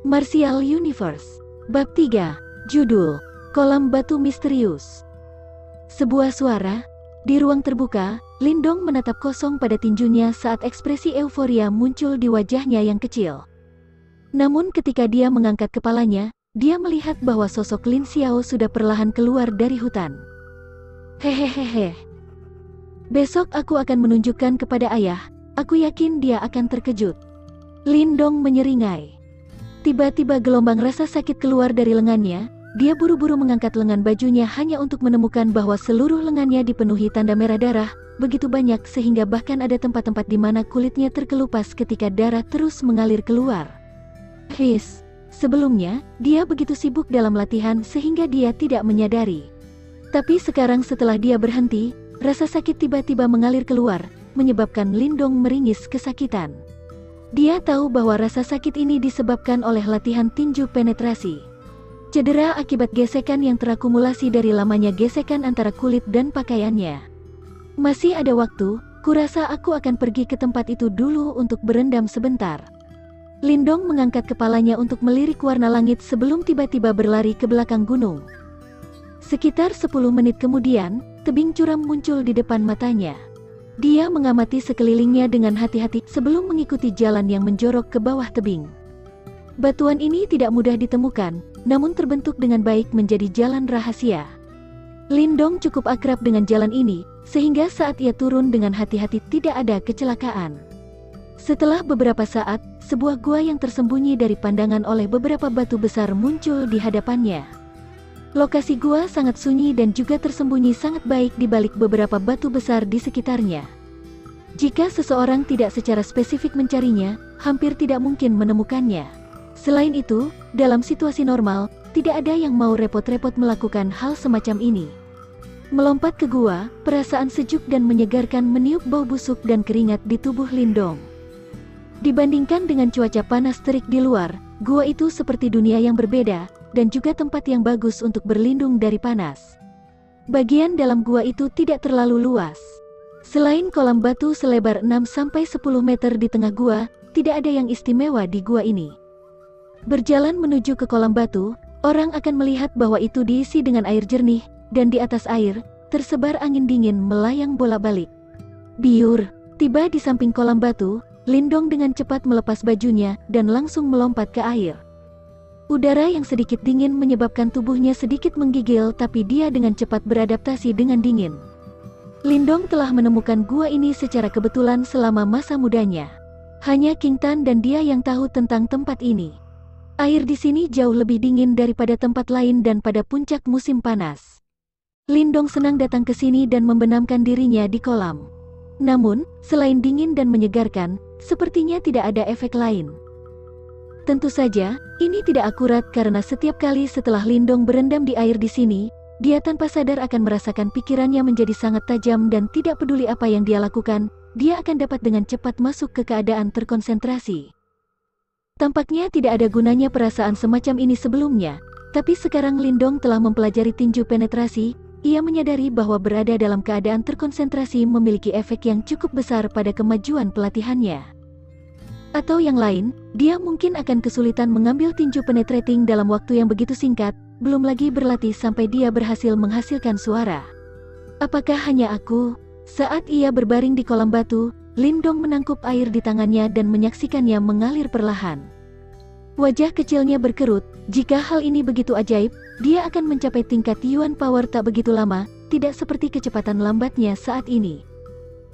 Martial Universe. Bab 3. Judul: Kolam Batu Misterius. Sebuah suara. Di ruang terbuka, Lindong menatap kosong pada tinjunya saat ekspresi euforia muncul di wajahnya yang kecil. Namun ketika dia mengangkat kepalanya, dia melihat bahwa sosok Lin Xiao sudah perlahan keluar dari hutan. Hehehehe. Besok aku akan menunjukkan kepada ayah, aku yakin dia akan terkejut. Lindong menyeringai. Tiba-tiba gelombang rasa sakit keluar dari lengannya, dia buru-buru mengangkat lengan bajunya hanya untuk menemukan bahwa seluruh lengannya dipenuhi tanda merah darah, begitu banyak sehingga bahkan ada tempat-tempat di mana kulitnya terkelupas ketika darah terus mengalir keluar. Sebelumnya, dia begitu sibuk dalam latihan sehingga dia tidak menyadari. Tapi sekarang setelah dia berhenti, rasa sakit tiba-tiba mengalir keluar, menyebabkan Lindong meringis kesakitan. Dia tahu bahwa rasa sakit ini disebabkan oleh latihan tinju penetrasi. Cedera akibat gesekan yang terakumulasi dari lamanya gesekan antara kulit dan pakaiannya. Masih ada waktu, kurasa aku akan pergi ke tempat itu dulu untuk berendam sebentar. Lindong mengangkat kepalanya untuk melirik warna langit sebelum tiba-tiba berlari ke belakang gunung. Sekitar 10 menit kemudian, tebing curam muncul di depan matanya. Dia mengamati sekelilingnya dengan hati-hati sebelum mengikuti jalan yang menjorok ke bawah tebing. Batuan ini tidak mudah ditemukan, namun terbentuk dengan baik menjadi jalan rahasia. Lindong cukup akrab dengan jalan ini, sehingga saat ia turun dengan hati-hati tidak ada kecelakaan. Setelah beberapa saat, sebuah gua yang tersembunyi dari pandangan oleh beberapa batu besar muncul di hadapannya. Lokasi gua sangat sunyi dan juga tersembunyi sangat baik di balik beberapa batu besar di sekitarnya. Jika seseorang tidak secara spesifik mencarinya, hampir tidak mungkin menemukannya. Selain itu, dalam situasi normal, tidak ada yang mau repot-repot melakukan hal semacam ini. Melompat ke gua, perasaan sejuk dan menyegarkan meniup bau busuk dan keringat di tubuh Lindong. Dibandingkan dengan cuaca panas terik di luar, gua itu seperti dunia yang berbeda, dan juga tempat yang bagus untuk berlindung dari panas. Bagian dalam gua itu tidak terlalu luas. Selain kolam batu selebar 6-10 meter di tengah gua, tidak ada yang istimewa di gua ini. Berjalan menuju ke kolam batu, orang akan melihat bahwa itu diisi dengan air jernih, dan di atas air, tersebar angin dingin melayang bolak-balik. Biur, tiba di samping kolam batu, Lindong dengan cepat melepas bajunya, dan langsung melompat ke air. Udara yang sedikit dingin menyebabkan tubuhnya sedikit menggigil tapi dia dengan cepat beradaptasi dengan dingin. Lindong telah menemukan gua ini secara kebetulan selama masa mudanya. Hanya King Tan dan dia yang tahu tentang tempat ini. Air di sini jauh lebih dingin daripada tempat lain dan pada puncak musim panas. Lindong senang datang ke sini dan membenamkan dirinya di kolam. Namun, selain dingin dan menyegarkan, sepertinya tidak ada efek lain. Tentu saja, ini tidak akurat karena setiap kali setelah Lindong berendam di air di sini, dia tanpa sadar akan merasakan pikirannya menjadi sangat tajam dan tidak peduli apa yang dia lakukan, dia akan dapat dengan cepat masuk ke keadaan terkonsentrasi. Tampaknya tidak ada gunanya perasaan semacam ini sebelumnya, tapi sekarang Lindong telah mempelajari tinju penetrasi, ia menyadari bahwa berada dalam keadaan terkonsentrasi memiliki efek yang cukup besar pada kemajuan pelatihannya. Atau yang lain, dia mungkin akan kesulitan mengambil tinju penetrating dalam waktu yang begitu singkat, belum lagi berlatih sampai dia berhasil menghasilkan suara. Apakah hanya aku? Saat ia berbaring di kolam batu, Lindong menangkup air di tangannya dan menyaksikannya mengalir perlahan. Wajah kecilnya berkerut, jika hal ini begitu ajaib, dia akan mencapai tingkat Yuan Power tak begitu lama, tidak seperti kecepatan lambatnya saat ini.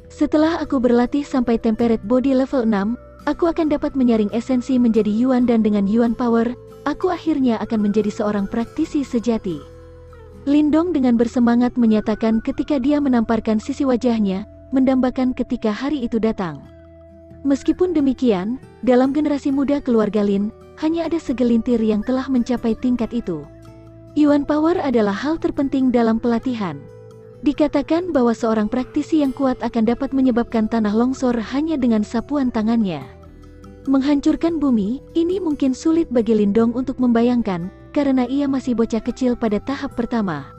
Setelah aku berlatih sampai temperate body level 6, aku akan dapat menyaring esensi menjadi Yuan dan dengan Yuan Power, aku akhirnya akan menjadi seorang praktisi sejati. Lindong dengan bersemangat menyatakan ketika dia menamparkan sisi wajahnya, mendambakan ketika hari itu datang. Meskipun demikian, dalam generasi muda keluarga Lin, hanya ada segelintir yang telah mencapai tingkat itu. Yuan Power adalah hal terpenting dalam pelatihan. Dikatakan bahwa seorang praktisi yang kuat akan dapat menyebabkan tanah longsor hanya dengan sapuan tangannya. Menghancurkan bumi, ini mungkin sulit bagi Lindong untuk membayangkan, karena ia masih bocah kecil pada tahap pertama.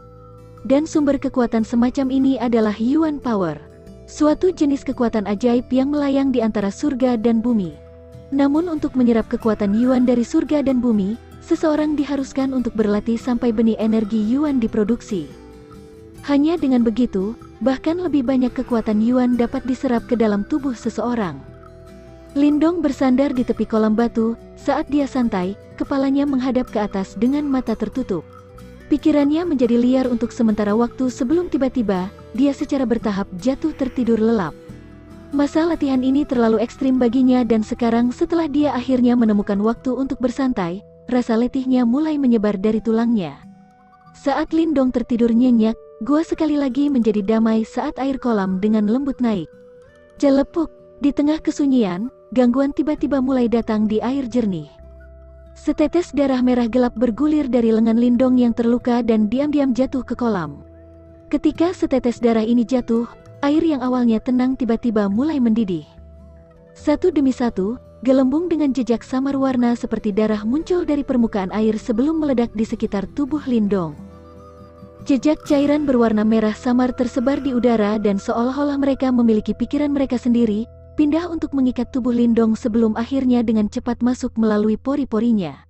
Dan sumber kekuatan semacam ini adalah Yuan Power. Suatu jenis kekuatan ajaib yang melayang di antara surga dan bumi. Namun untuk menyerap kekuatan Yuan dari surga dan bumi, seseorang diharuskan untuk berlatih sampai benih energi Yuan diproduksi. Hanya dengan begitu, bahkan lebih banyak kekuatan Yuan dapat diserap ke dalam tubuh seseorang. Lindong bersandar di tepi kolam batu, saat dia santai, kepalanya menghadap ke atas dengan mata tertutup. Pikirannya menjadi liar untuk sementara waktu sebelum tiba-tiba, dia secara bertahap jatuh tertidur lelap. Masa latihan ini terlalu ekstrim baginya dan sekarang setelah dia akhirnya menemukan waktu untuk bersantai, rasa letihnya mulai menyebar dari tulangnya. Saat Lindong tertidur nyenyak, gua sekali lagi menjadi damai saat air kolam dengan lembut naik. Celepuk, di tengah kesunyian, gangguan tiba-tiba mulai datang di air jernih. Setetes darah merah gelap bergulir dari lengan Lindong yang terluka dan diam-diam jatuh ke kolam. Ketika setetes darah ini jatuh, air yang awalnya tenang tiba-tiba mulai mendidih. Satu demi satu, gelembung dengan jejak samar warna seperti darah muncul dari permukaan air sebelum meledak di sekitar tubuh Lindong. Jejak cairan berwarna merah samar tersebar di udara dan seolah-olah mereka memiliki pikiran mereka sendiri, pindah untuk mengikat tubuh Lindong sebelum akhirnya dengan cepat masuk melalui pori-porinya.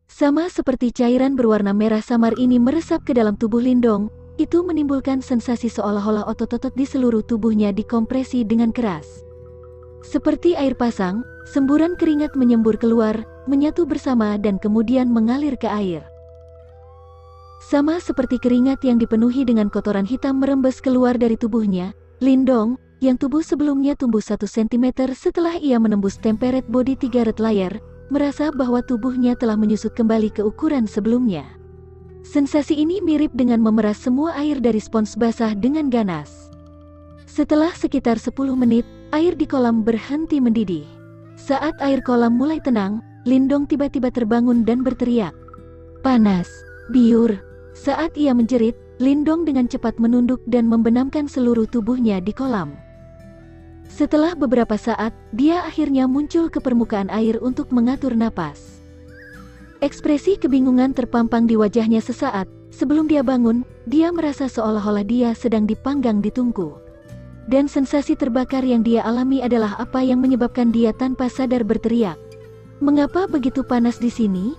Sama seperti cairan berwarna merah samar ini meresap ke dalam tubuh Lindong, itu menimbulkan sensasi seolah-olah otot-otot di seluruh tubuhnya dikompresi dengan keras. Seperti air pasang, semburan keringat menyembur keluar, menyatu bersama dan kemudian mengalir ke air. Sama seperti keringat yang dipenuhi dengan kotoran hitam merembes keluar dari tubuhnya, Lindong, yang tubuh sebelumnya tumbuh 1 cm setelah ia menembus temperate body 3 red layer, merasa bahwa tubuhnya telah menyusut kembali ke ukuran sebelumnya. Sensasi ini mirip dengan memeras semua air dari spons basah dengan ganas. Setelah sekitar 10 menit, air di kolam berhenti mendidih. Saat air kolam mulai tenang, Lindong tiba-tiba terbangun dan berteriak. Panas, biur. Saat ia menjerit, Lindong dengan cepat menunduk dan membenamkan seluruh tubuhnya di kolam. Setelah beberapa saat, dia akhirnya muncul ke permukaan air untuk mengatur napas. Ekspresi kebingungan terpampang di wajahnya sesaat. Sebelum dia bangun, dia merasa seolah-olah dia sedang dipanggang di tungku. Dan sensasi terbakar yang dia alami adalah apa yang menyebabkan dia tanpa sadar berteriak. Mengapa begitu panas di sini?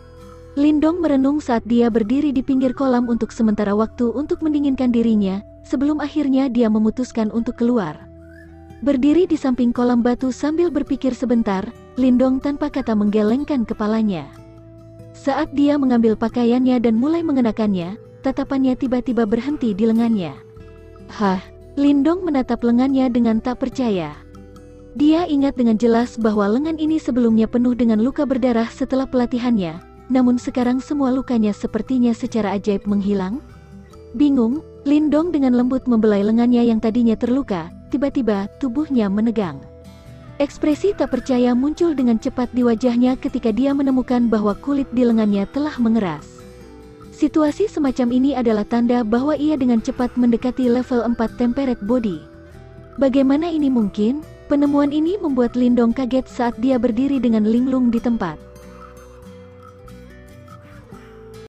Lindong merenung saat dia berdiri di pinggir kolam untuk sementara waktu untuk mendinginkan dirinya, sebelum akhirnya dia memutuskan untuk keluar. Berdiri di samping kolam batu sambil berpikir sebentar, Lindong tanpa kata menggelengkan kepalanya. Saat dia mengambil pakaiannya dan mulai mengenakannya, tatapannya tiba-tiba berhenti di lengannya. Hah? Lindong menatap lengannya dengan tak percaya. Dia ingat dengan jelas bahwa lengan ini sebelumnya penuh dengan luka berdarah setelah pelatihannya, namun sekarang semua lukanya sepertinya secara ajaib menghilang. Bingung, Lindong dengan lembut membelai lengannya yang tadinya terluka, tiba-tiba tubuhnya menegang. Ekspresi tak percaya muncul dengan cepat di wajahnya ketika dia menemukan bahwa kulit di lengannya telah mengeras. Situasi semacam ini adalah tanda bahwa ia dengan cepat mendekati level 4 temperate body. Bagaimana ini mungkin? Penemuan ini membuat Lindong kaget saat dia berdiri dengan linglung di tempat.